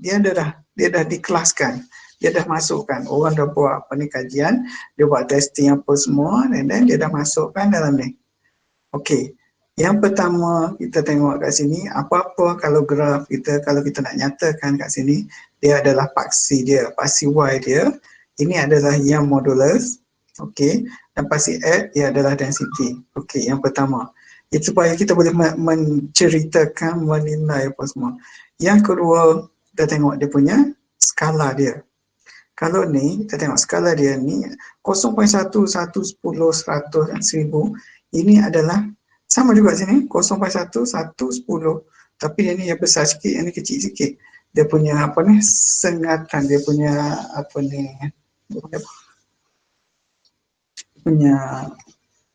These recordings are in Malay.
dia dah dikelaskan, dia dah masukkan, orang dah buat apa ni kajian, dia buat testing apa semua, dan then dia dah masukkan dalam ni. Okey, yang pertama kita tengok kat sini, apa-apa kalau graf kita, kalau kita nak nyatakan kat sini, dia adalah paksi dia, paksi Y dia, ini adalah yang modulus, okey, dan paksi X dia adalah density. Okey, yang pertama. Itu supaya kita boleh menceritakan, menilai apa semua. Yang kedua, kita tengok dia punya skala dia. Kalau ni, kita tengok skala dia ni 0.1, 1, 10, 100 dan 1000. Ini adalah sama juga sini 0.1, 1, 10. Tapi yang ni yang besar sikit, yang ni kecil sikit. Dia punya apa ni, sengatan, dia punya apa ni, punya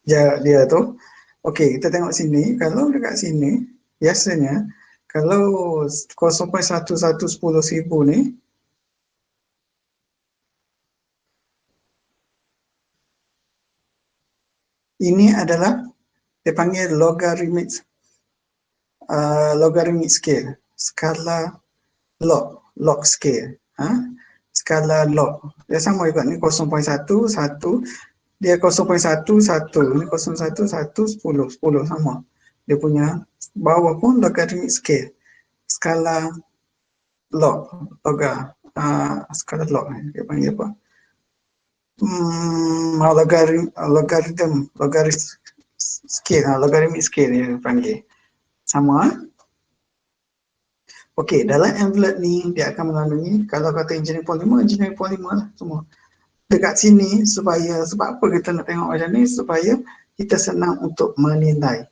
jarak dia tu. Okey, kita tengok sini, kalau dekat sini, biasanya kalau 0.1, 1, 10, 1000 ni, ini adalah dia panggil logarithmic scale, skala log scale. Skala log. Dia sama juga ni 0.1, 1, dia 0.1, 1, ni 0.1, 1, 10, 10 sama. Dia punya bawah pun logarithmic scale. Skala log, skala log ni dia panggil apa? Logarithm scale, logarithmic scale dia panggil. Sama. Okey, dalam envelope ni dia akan mengandungi, kalau kata engineering polymer lah semua. Dekat sini supaya, sebab apa kita nak tengok macam ni? Supaya kita senang untuk menilai.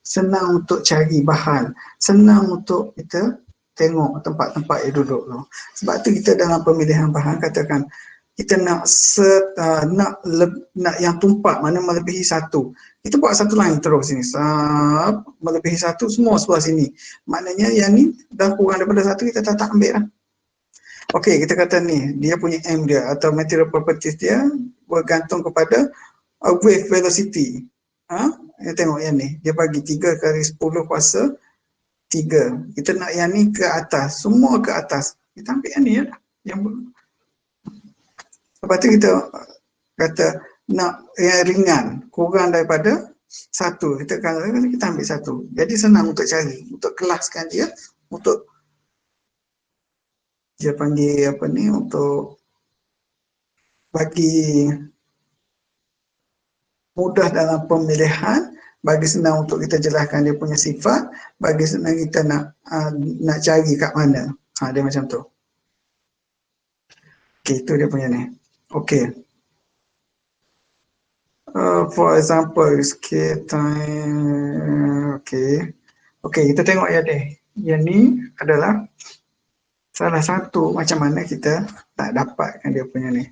Senang untuk cari bahan, senang untuk kita tengok tempat-tempat yang duduk tu. Sebab tu kita dalam pemilihan bahan katakan kita nak yang tumpak mana melebihi satu. Kita buat satu line terus sini. Melebihi satu semua sebelah sini. Maknanya yang ni dah kurang daripada satu kita tak ambil lah. Okey, kita kata ni dia punya M dia atau material properties dia bergantung kepada wave velocity. Kita tengok yang ni, dia bagi 3 kali 10 kuasa 3. Kita nak yang ni ke atas, semua ke atas. Kita ambil yang ni ya. Lepas tu kita kata nak yang ringan, kurang daripada 1. Kita ambil 1. Jadi senang untuk cari, untuk kelaskan dia, untuk dia panggil apa ni, untuk bagi mudah dalam pemilihan, bagi senang untuk kita jelaskan dia punya sifat, bagi senang kita nak cari kat mana. Dia macam tu. Okey, itu dia punya ni. Okey. For example, scale time. Okey. Okey, kita tengok ya deh. Yang ni adalah salah satu macam mana kita nak dapatkan dia punya ni.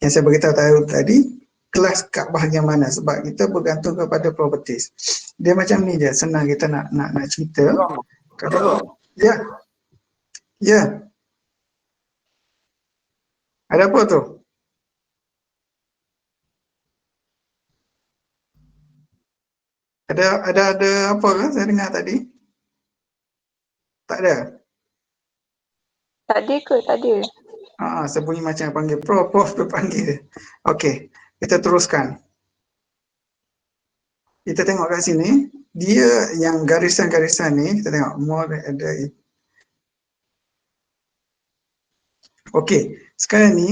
Yang saya beritahu tadi, kelas kat bahagian mana, sebab kita bergantung kepada properties. Dia macam ni je, senang kita nak cerita. Kalau ya. Ada apa tu? Ada apa kan saya dengar tadi? Tak ada? Tak ada ke? Tak ada. Sebunyi macam panggil prof tu panggil. Okey, kita teruskan. Kita tengok kat sini, dia yang garisan-garisan ni, kita tengok more ada. Okey, sekarang ni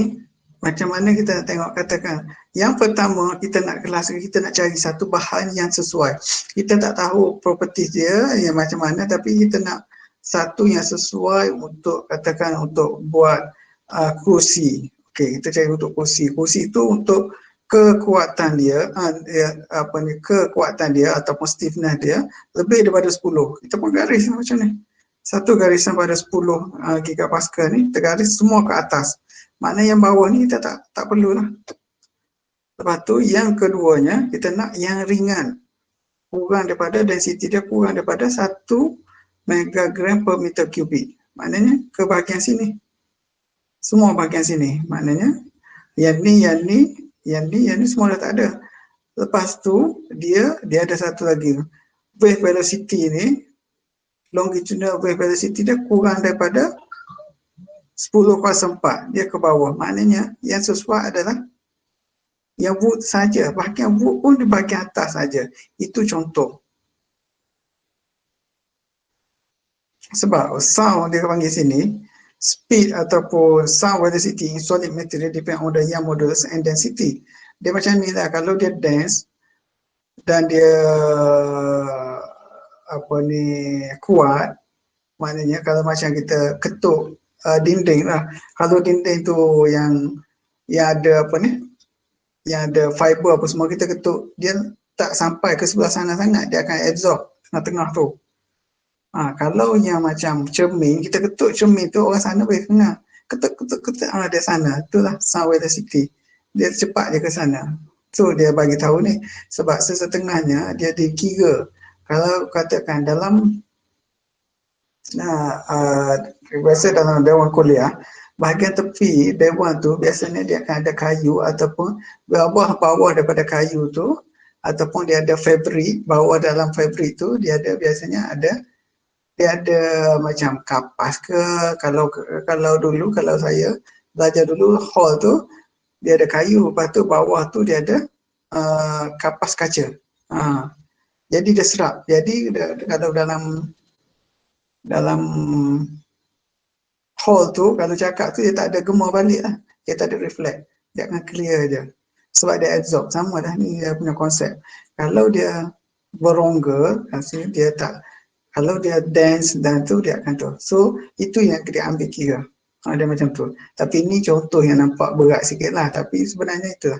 macam mana kita nak tengok, katakan yang pertama kita nak kelas, kita nak cari satu bahan yang sesuai. Kita tak tahu properties dia yang macam mana, tapi kita nak satu yang sesuai untuk katakan untuk buat kursi. Okey, kita cari untuk kursi. Kursi itu untuk kekuatan dia, kekuatan dia ataupun stiffness dia lebih daripada 10. Kita pun garis macam ni. Satu garisan pada 10 gigapascal ni, kita garis semua ke atas. Maknanya yang bawah ni kita tak perlulah. Lepas tu yang keduanya, kita nak yang ringan. Kurang daripada density dia kurang daripada 1 megagram per meter kubik. Maknanya ke bahagian sini. Semua bahagian sini. Maknanya yang ni semua dah tak ada. Lepas tu dia ada satu lagi. Wave velocity ni, longitudinal wave velocity dia kurang daripada 10.04 dia ke bawah. Maknanya yang sesuai adalah yang wood saja. Bahagian wood pun di bahagian atas saja. Itu contoh. Sebab sound dia panggil sini, speed ataupun sound velocity in solid material depend on the Young modulus and density. Dia macam ni lah, kalau dia dense dan dia apa ni kuat, maknanya kalau macam kita ketuk dinding lah, kalau dinding tu yang ada apa ni, yang ada fiber apa semua, kita ketuk dia tak sampai ke sebelah sana sangat, dia akan absorb tengah-tengah tu. Kalau yang macam cermin, kita ketuk cermin tu orang sana boleh kena. Ketuk, dia sana. Itulah sound velocity. Dia cepat dia ke sana. So dia bagi tahu ni, sebab sesetengahnya dia dikira. Kalau katakan dalam biasa dalam dewan kuliah, bahagian tepi dewan tu biasanya dia akan ada kayu ataupun bawah daripada kayu tu, ataupun dia ada fabrik, bawah dalam fabrik tu dia ada biasanya ada macam kapas ke. Kalau dulu, kalau saya belajar dulu hall tu dia ada kayu, lepas tu bawah tu dia ada kapas kaca. Jadi dia serap. Jadi kalau dalam hall tu, kalau cakap tu dia tak ada gema balik lah, dia tak ada reflect, dia akan clear je sebab dia absorb. Sama dah ni dia punya konsep. Kalau dia berongga, dia tak, kalau dia dense dan tu dia akan tu. So itu yang kita ambil kira. Dia macam tu. Tapi ini contoh yang nampak berat sikit lah. Tapi sebenarnya itu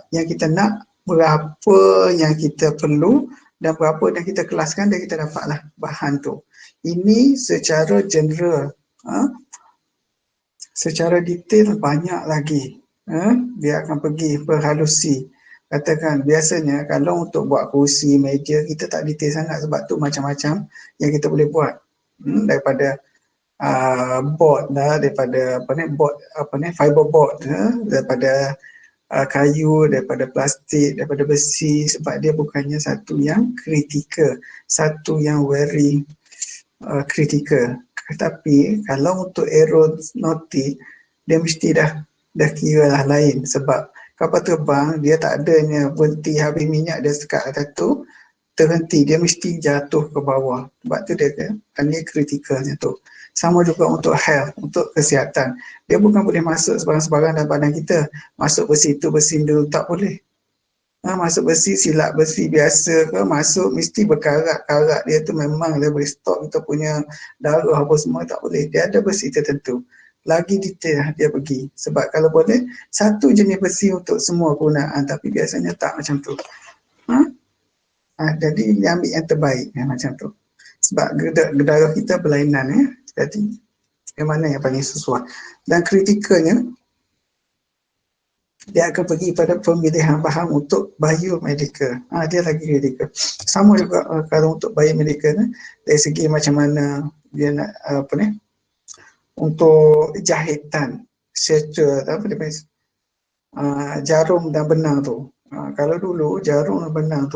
yang kita nak, berapa yang kita perlu dan berapa yang kita kelaskan, dan kita dapatlah bahan tu. Ini secara general. Secara detail banyak lagi. Dia akan pergi berhalusi. Katakan biasanya kalau untuk buat kursi, meja, kita tak detail sangat sebab tu macam-macam yang kita boleh buat. Daripada board lah, daripada fiberboard, daripada kayu, daripada plastik, daripada besi, sebab dia bukannya satu yang kritikal, satu yang very kritikal. Tapi kalau untuk aeronautik, dia mesti dah kira lah lain, sebab kapal terbang dia tak adanya berhenti habis minyak dia sekat atas tu terhenti, dia mesti jatuh ke bawah. Sebab tu dia kritikalnya tu. Sama juga untuk health, untuk kesihatan, dia bukan boleh masuk sebarang-sebarang dalam badan kita. Masuk besi tu, besi dulu tak boleh. Masuk besi, silat besi biasa ke, masuk mesti berkarat-karat dia tu, memang dia boleh stop kita punya darah apa semua, tak boleh. Dia ada besi tertentu. Lagi detail dia pergi. Sebab kalau boleh, satu jenis besi untuk semua kegunaan, tapi biasanya tak macam tu. Jadi dia ambil yang terbaik macam tu. Sebab darah kita berlainan. Jadi yang mana yang paling sesuai. Dan kritikalnya, dia akan pergi pada pemilihan bahan untuk biomedical. Dia lagi kritikal. Sama juga kalau untuk biomedical ni, dari segi macam mana dia nak untuk jahitan, suture, jarum dan benang tu. Kalau dulu jarum dan benang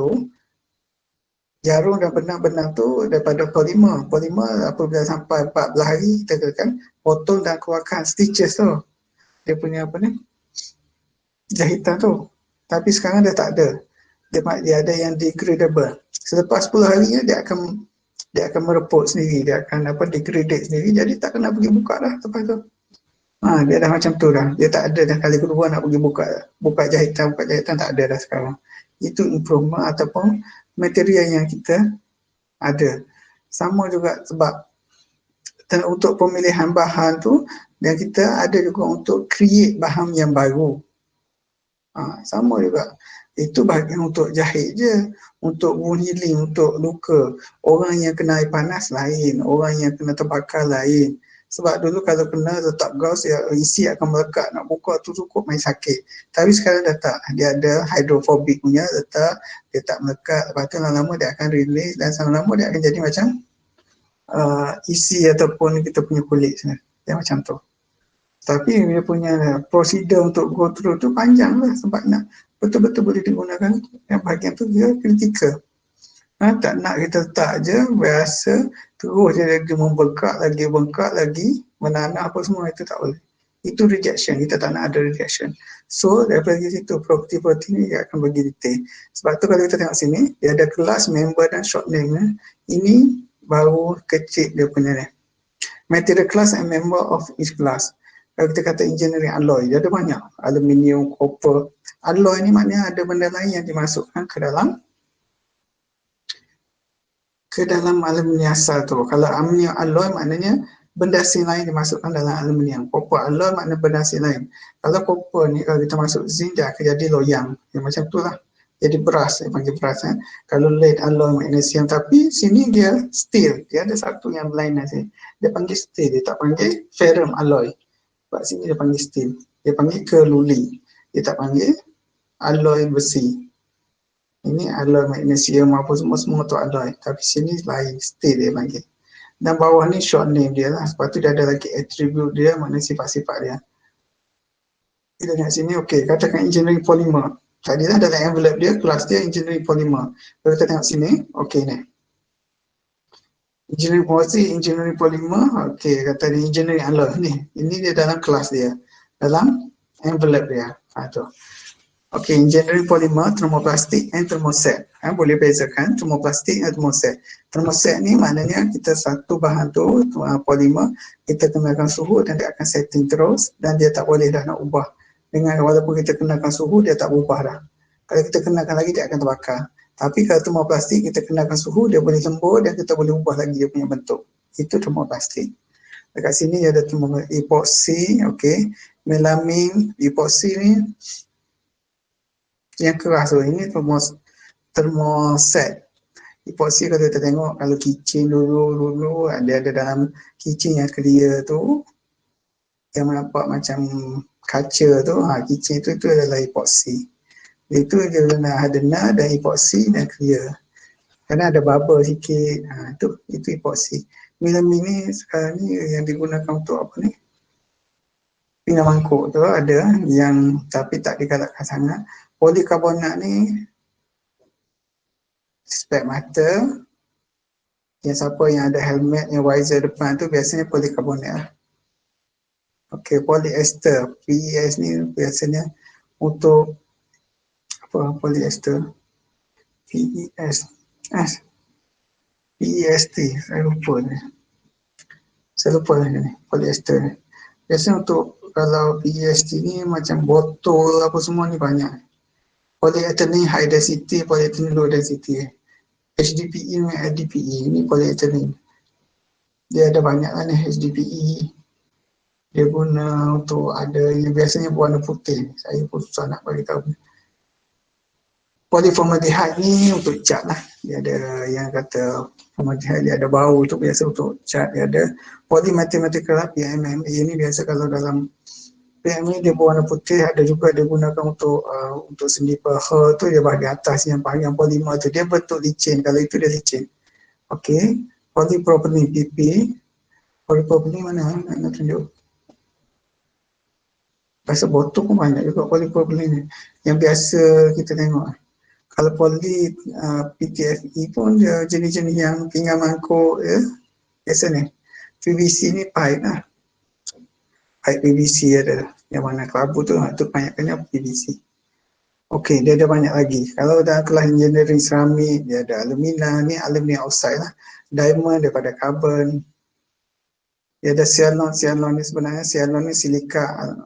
tu daripada polimer. Polimer apabila sampai 14 hari kita kan potong dan keluarkan stitches tu. Dia punya jahitan tu. Tapi sekarang dia tak ada. Dia ada yang degradable. Selepas 10 harinya dia akan mereput sendiri, dia akan degrade sendiri, jadi tak kena pergi buka dah lepas tu. Dia dah macam tu dah. Dia tak ada dah kali kedua nak pergi buka jahitan tak ada dah sekarang. Itu improvement ataupun material yang kita ada. Sama juga sebab untuk pemilihan bahan tu, dan kita ada juga untuk create bahan yang baru. Sama juga. Itu bahagian untuk jahit je, untuk wound healing, untuk luka. Orang yang kena air panas lain, orang yang kena terbakar lain. Sebab dulu kalau kena letak gauze, isi akan melekat, nak buka tu cukup main sakit. Tapi sekarang dah tak, dia ada hydrophobic punya, letak, dia tak melekat, lepas tu lama-lama dia akan release, dan lama-lama dia akan jadi macam isi ataupun kita punya kulit. Dia macam tu. Tapi dia punya prosedur untuk go through tu panjang lah, sebab nak betul-betul boleh digunakan. Yang bahagian tu dia kritikal. Tak nak kita letak je biasa, terus dia lagi membengkak lagi. menanah apa semua itu tak boleh. Itu rejection, kita tak nak ada rejection. So daripada situ property ni dia akan bagi detail. Sebab tu kalau kita tengok sini, dia ada kelas, member dan short name. Ini baru kecil dia punya ni. Material class and member of each class. Kalau kita kata engineering alloy, dia ada banyak. Aluminium, copper. Alloy ni maknanya ada benda lain yang dimasukkan ke dalam aluminium asal tu. Kalau aluminium alloy maknanya benda asing lain dimasukkan dalam aluminium. Copper alloy makna benda asing lain. Kalau copper ni kalau kita masuk zinc dia akan jadi loyang. Ya, macam tu lah. Jadi beras, dia panggil beras. Kalau lead alloy magnesium, tapi sini dia steel. Dia ada satu yang lain nasi. Dia panggil steel, dia tak panggil ferrum alloy. Sebab sini dia panggil steel. Dia panggil keluli. Dia tak panggil alloy besi. Ini alloy magnesium apa semua tu alloy. Tapi sini lain, steel dia panggil. Dan bawah ni short name dia lah. Sebab tu dia ada lagi attribute dia, maknanya sifat-sifat dia. Kita tengok sini, okey, katakan engineering polymer. Tadi lah dalam envelope dia, kelas dia engineering polymer. Kalau kita tengok sini, okey ni. Engineering policy, engineering polymer, okey, kata dia engineering alloy ni. Ini dia dalam kelas dia. Dalam envelope dia. Tu. Okey, engineering polymer, thermoplastic and thermoset. Boleh bezakan thermoplastic dan thermoset. Thermoset ni maknanya kita satu bahan tu, polymer, kita kenakan suhu dan dia akan setting terus dan dia tak boleh dah nak ubah. Dengan walaupun kita kenakan suhu, dia tak berubah dah. Kalau kita kenakan lagi, dia akan terbakar. Tapi kalau thermoplastic, kita kenakan suhu, dia boleh lembur dan kita boleh ubah lagi dia punya bentuk. Itu thermoplastic. Dekat sini ada epoxy, okey. Melamine, epoxy ni yang keras tu, ini thermoset. Epoxy kalau kita tengok, kalau kitchen dulu ada dalam kitchen yang clear tu, yang nampak macam kaca tu, kitchen tu adalah epoxy. Itu dia guna hardener dan epoxy dan clear. Kerana ada bubble sikit, itu epoxy. Melamine ni sekarang ni yang digunakan untuk apa ni? Pinggan mangkuk tu ada yang tapi tak digalakkan sangat. Polikarbonat ni spek mata, yang siapa yang ada helmet yang visor depan tu biasanya polikarbonat lah. Okey, polyester, PES ni biasanya untuk apa, polyester, PES, PEST, saya lupa ni, polyester ni. Biasanya untuk kalau PEST ni macam botol apa semua ni banyak. Polyethylene high density, polyethylene low density. HDPE dengan LDPE ni polyethylene. Dia ada banyak lah ni HDPE. Dia guna untuk ada yang biasanya berwarna putih. Saya pun susah nak bagi tahu. Polyformaldehyde ni untuk cat lah. Dia ada yang kata formaldehyde dia ada bau tu biasa untuk cat. Dia ada polymathematical PMMA ni biasa kalau dalam PMMA dia berwarna putih. Ada juga dia gunakan untuk sendi paha tu dia bahagian atas yang polymer tu. Dia bentuk licin. Kalau itu dia licin. Okey. Polypropylene PP. Polypropylene mana? Nak tunjuk. Pasal botol pun banyak juga polypropylene ni. Yang biasa kita tengok. Kalau poly PTFE pun dia jenis-jenis yang pinggan mangkuk ya. Biasa ni. PVC ni pipe lah. Pipe PVC ada. Yang mana kelabu tu banyaknya PVC. Okey, dia ada banyak lagi. Kalau dalam kelas engineering ceramik, dia ada alumina. Ni aluminium oxide lah. Diamond daripada carbon. Dia ada sialon. Sialon ni sebenarnya sialon ni silika.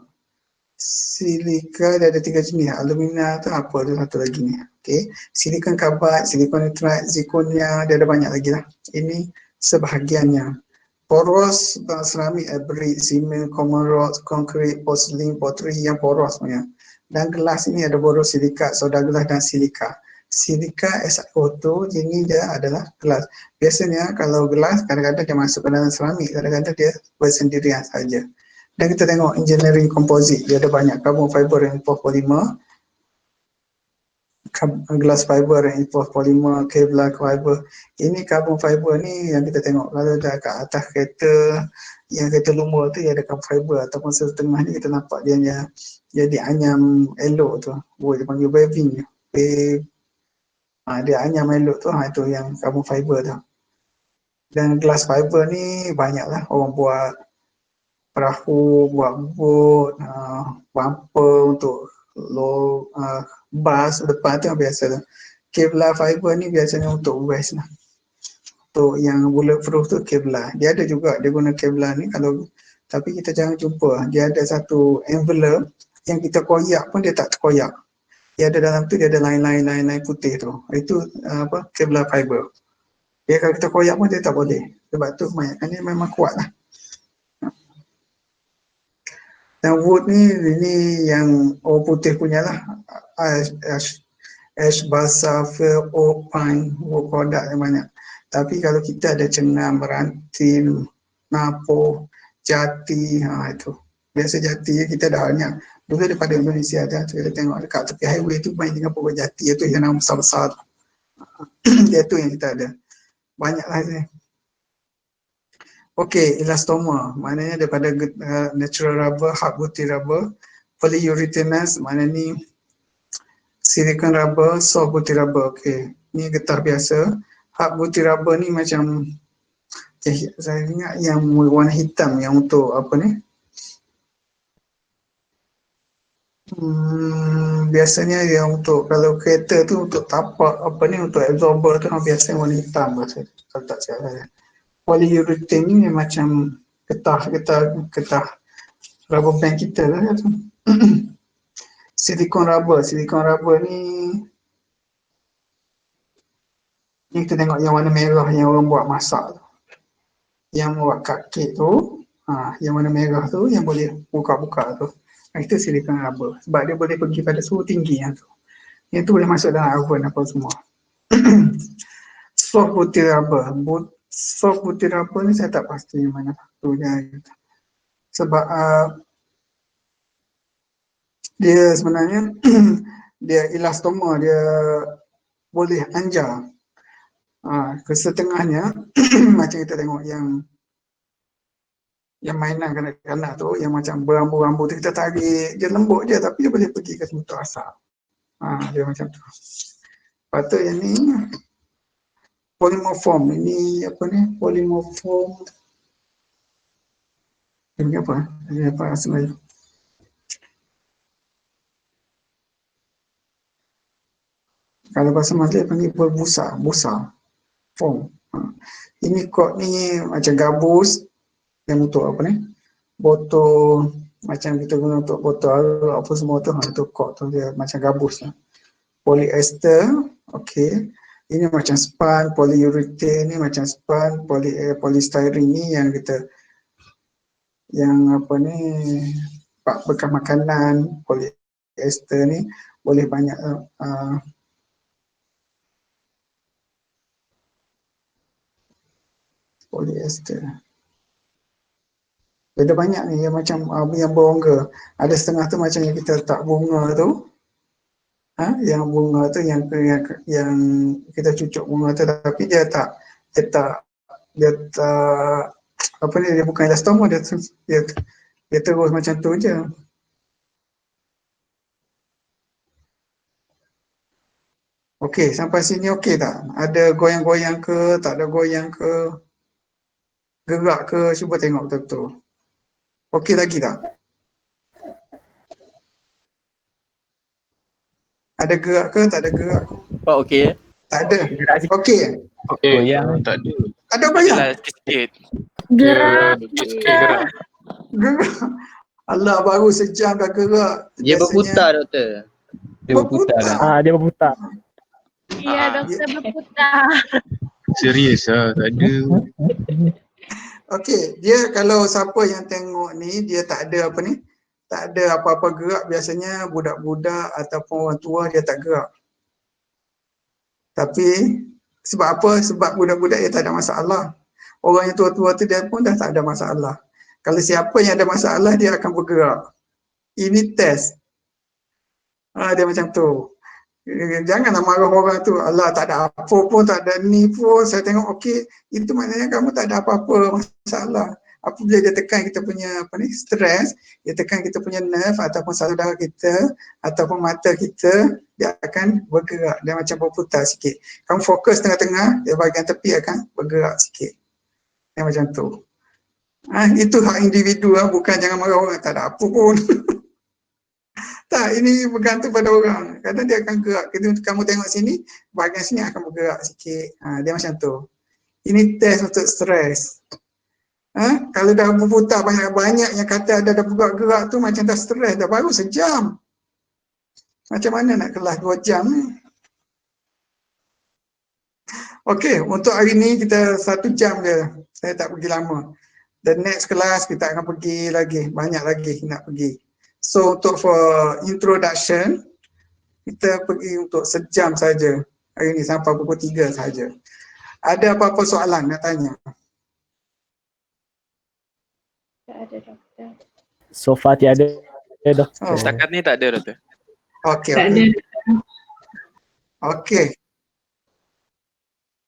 Silika dia ada 3 jenis. Alumina tu apa tu satu lagi ni. Okey. Silikon karbid, silikon nitride, zirconia, dia ada banyak lagi lah. Ini sebahagiannya. Poros seramik, brick, simen, common rod, concrete, porcelain, pottery yang poros punya. Dan gelas ini ada borosilikat, soda gelas dan silika. Silika SiO2 jenis dia adalah gelas. Biasanya kalau gelas kadang-kadang dia masuk ke dalam seramik, kadang-kadang dia bersendirian saja. Dan kita tengok engineering composite, dia ada banyak carbon fiber reinforced polymer, glass fiber reinforced polymer, Kevlar fiber. Ini carbon fiber ni yang kita tengok kalau dah kat atas kereta, yang kereta lumba tu dia ada carbon fiber ataupun setengah ni kita nampak dia jadi anyam elok tu. Dia panggil waving. Dia anyam elok tu, itu yang carbon fiber tu. Dan glass fiber ni banyaklah orang buat perahu, buat bot, bumper untuk bas depan tu yang biasa tu. Kevlar fiber ni biasanya untuk west lah. Untuk yang bulletproof tu Kevlar. Dia ada juga, dia guna Kevlar ni kalau, tapi kita jangan jumpa. Dia ada satu envelope yang kita koyak pun dia tak terkoyak. Dia ada dalam tu, dia ada line putih tu. Itu Kevlar fiber. Dia kalau kita koyak pun dia tak boleh. Sebab tu kebanyakan ni memang kuat lah. Yang wood ni, ini yang putih punya lah. Ash basah, fir, oak, pine, wood product yang banyak. Tapi kalau kita ada cengam, ranting, napo, jati, itu. Biasa jati kita dah banyak. Dulu daripada Indonesia ada, kita tengok dekat tepi highway tu banyak dengan pokok jati, itu yang nama besar-besar. Dia tu yang kita ada. Banyak lah ni. Okey, elastoma. Maknanya daripada natural rubber, hard butty rubber. Polyurethanes, maknanya ni silicon rubber, soft butty rubber. Okey, ni getah biasa. Hard butty rubber ni macam, saya ingat yang warna hitam yang untuk apa ni? Biasanya yang untuk kalau kereta tu untuk tapak apa ni, untuk absorber tu biasanya warna hitam lah, kalau tak salah saya. Polyurethane ni macam getah rubber band kita lah tu. Silicon rubber ni kita tengok yang warna merah yang orang buat masak tu. Yang buat cupcake tu, yang warna merah tu yang boleh buka-buka tu. Itu silicon rubber sebab dia boleh pergi pada suhu tinggi yang tu. Yang tu boleh masuk dalam oven apa semua. Soft butty rubber. Soft butty rubber ni saya tak pasti yang mana tu dia. Sebab dia sebenarnya dia elastoma, dia boleh anjar. Kesetengahnya macam kita tengok yang mainan kanak-kanak tu, yang macam berambu-rambu tu kita tarik, dia lembut je tapi dia boleh pergi ke bentuk asap. Dia macam tu. Lepas tu yang ni polymorph. Ini apa ni? Polymorph. Ini apa? Ini apa sebenarnya? Kalau bahasa Melayu panggil berbusa, busa, foam. Ini kod ni macam gabus yang untuk apa ni? Botol macam kita guna untuk botol apa semua tu, itu kod tu dia macam gabus lah. Polyester, okey. Ini macam span, polyurethane ni macam span, polystyrene ni yang kita yang apa ni bekas makanan. Polyester ni boleh banyak polyester. Ada banyak ni yang macam yang berongga. Ada setengah tu macam yang kita letak bunga tu. Yang bunga tu yang kita cucuk bunga tu, tapi dia tak apa ni, dia bukan elastoma, dia terus macam tu je. Okey, sampai sini okey tak? Ada goyang-goyang ke, tak ada goyang ke? Gerak ke? Cuba tengok betul-betul. Okey lagi tak? Ada gerak ke, tak ada gerak? Okey ya? Tak ada. Okey. Goyang tak ada. Ada goyang? Sikit-sikit. Gerak. Gerak. Gerak. Allah, baru sejam dah gerak. Dia berputar, doktor. Dia berputar dah. Dia berputar. Ya, doktor berputar. Serius lah, tak ada. Okey, dia kalau siapa yang tengok ni, dia tak ada apa ni, tak ada apa-apa gerak, biasanya budak-budak ataupun orang tua dia tak gerak. Tapi sebab apa? Sebab budak-budak dia tak ada masalah. Orang yang tua-tua tu dia pun dah tak ada masalah. Kalau siapa yang ada masalah, dia akan bergerak. Ini test. Dia macam tu. Janganlah marah orang tu. Allah, tak ada apa pun, tak ada ni pun. Saya tengok okey, itu maknanya kamu tak ada apa-apa masalah. Apabila dia tekan kita punya apa ni, stres, dia tekan kita punya nerve ataupun salur darah kita ataupun mata kita, dia akan bergerak. Dia macam berputar sikit. Kamu fokus tengah-tengah, dia bahagian tepi akan bergerak sikit. Yang macam tu. Itu hak individu, bukan jangan marah orang, tak ada apa pun. Tak, ini bergantung pada orang. Kadang dia akan gerak. Kamu tengok sini, bahagian sini akan bergerak sikit. Dia macam tu. Ini test untuk stres. Kalau dah berputar banyak-banyak yang kata ada dah bergerak-gerak tu macam dah stres, dah baru sejam. Macam mana nak kelas 2 jam ni? Okey, untuk hari ni kita 1 jam je. Saya tak pergi lama. The next class kita akan pergi lagi, banyak lagi nak pergi. So untuk for introduction, kita pergi untuk sejam saja. Hari ni sampai pukul 3 saja. Ada apa-apa soalan nak tanya? Tak ada doktor. So far tiada doktor. Setakat ni tak ada doktor. Okey, Tak okey. ada. Okey.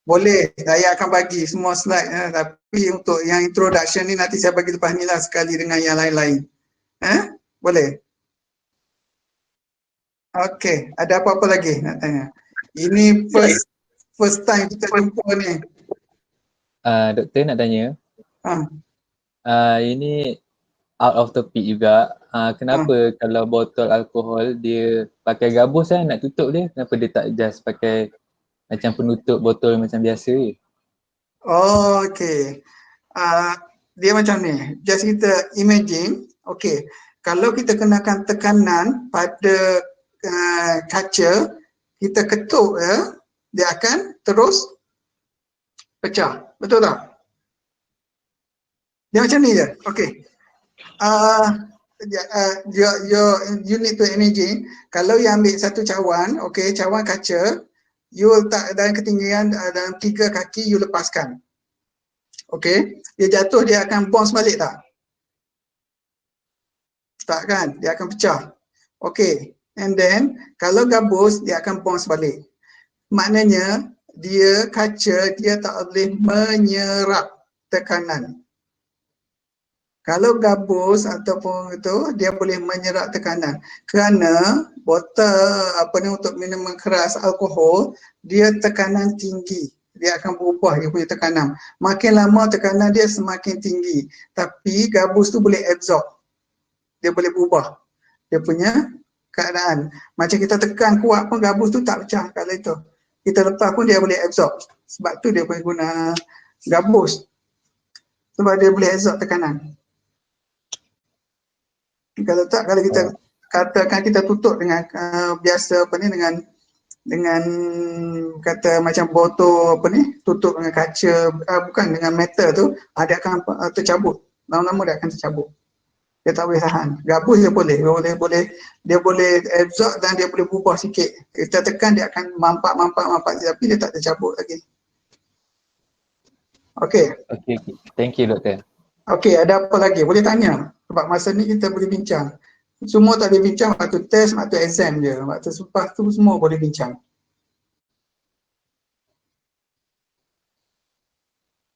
Boleh, saya akan bagi semua slide, tapi untuk yang introduction ni nanti saya bagi lepas ni lah sekali dengan yang lain-lain. Boleh? Okey, ada apa-apa lagi nak tanya? Ini first time kita jumpa ni. Doktor nak tanya, ini out of topic juga. Kenapa kalau botol alkohol dia pakai gabus nak tutup dia, kenapa dia tak just pakai macam penutup botol macam biasa je? Oh, okey. Dia macam ni, just kita imagine, okey, kalau kita kenakan tekanan pada kaca, kita ketuk dia akan terus pecah, betul tak? Dia macam ni je, okey. You need to imagine, kalau you ambil satu cawan, okey, cawan kaca, you letak dalam ketinggian dalam 3 kaki, you lepaskan. Okey, dia jatuh dia akan bounce balik tak? Tak kan, dia akan pecah. Okey, and then kalau gabus dia akan bounce balik. Maknanya dia kaca dia tak boleh menyerap tekanan. Kalau gabus ataupun itu dia boleh menyerap tekanan. Kerana botol untuk minuman keras alkohol dia tekanan tinggi. Dia akan berubah dia punya tekanan. Makin lama tekanan dia semakin tinggi. Tapi gabus tu boleh absorb. Dia boleh berubah dia punya keadaan. Macam kita tekan kuat pun gabus tu tak pecah kalau itu. Kita lepas pun dia boleh absorb. Sebab tu dia boleh guna gabus. Sebab dia boleh absorb tekanan. Kalau tak, kalau kita katakan kita tutup dengan biasa dengan kata macam botol tutup dengan kaca, bukan dengan metal tu, dia akan tercabut. Lama-lama dia akan tercabut. Dia tak boleh tahan. Gabus dia boleh absorb dan dia boleh berubah sikit. Kita tekan dia akan mampak tapi dia tak tercabut lagi. Okey. Okay. Thank you doktor. Okey, ada apa lagi? Boleh tanya. Sebab masa ni kita boleh bincang. Semua tak boleh bincang waktu test, waktu exam je. Waktu lepas tu semua boleh bincang.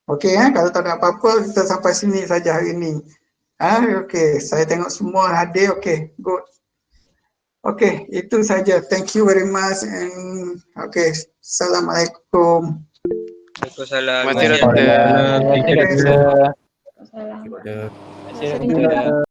Okey, kalau tak ada apa-apa kita sampai sini saja hari ini. Okey, saya tengok semua hadir. Okey, good. Okey, itu saja. Thank you very much and okey, Assalamualaikum. Waalaikumsalam. Terima kasih doktor. Salam. Terima kasih doktor.